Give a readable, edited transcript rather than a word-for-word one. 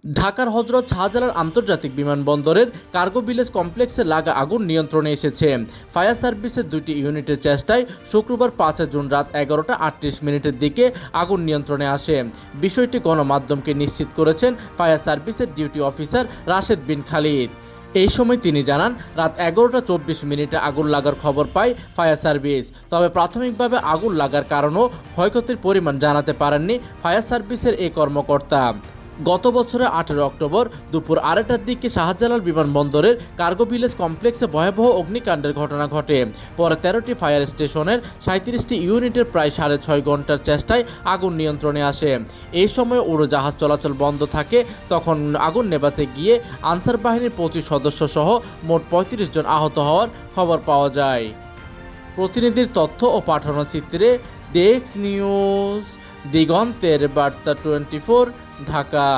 ঢাকার হযরত শাহজালাল আন্তর্জাতিক বিমানবন্দরের কার্গো ভিলেজ কমপ্লেক্সে লাগা আগুন নিয়ন্ত্রণে এসেছে। ফায়ার সার্ভিসের 2টি ইউনিটের চেষ্টায় শুক্রবার 5 জুন রাত 11টা 38 মিনিটের দিকে আগুন নিয়ন্ত্রণে আসে। বিষয়টি গণমাধ্যমকে নিশ্চিত করেছেন ফায়ার সার্ভিসের ডিউটি অফিসার রাশেদ বিন খালিদ। এই সময় তিনি জানান, রাত 11টা 24 মিনিটে আগুন লাগার খবর পায় ফায়ার সার্ভিস। তবে প্রাথমিকভাবে আগুন লাগার কারণ ও ক্ষয়ক্ষতির পরিমাণ জানাতে পারেননি ফায়ার সার্ভিসের এই কর্মকর্তা। গত বছরের 18 অক্টোবর দুপুর 2টার দিকে শাহজালাল বিমানবন্দরের কার্গো ভিলেজ কমপ্লেক্সে ভয়াবহ অগ্নিকাণ্ডের ঘটনা ঘটে। পরে 13টি ফায়ার স্টেশনের 37টি ইউনিটের প্রায় 6.5 ঘন্টার চেষ্টায় আগুন নিয়ন্ত্রণে আসে। এই সময় উড়োজাহাজ চলাচল বন্ধ থাকে। তখন আগুন নেভাতে গিয়ে আনসার বাহিনীর 25 সদস্য সহ মোট 35 জন আহত হওয়ার খবর পাওয়া যায়। প্রতিনিধির তথ্য ও পাঠানো চিত্রে ডেস্ক নিউজ, দিগন্তের বার্তা 24, ঢাকা।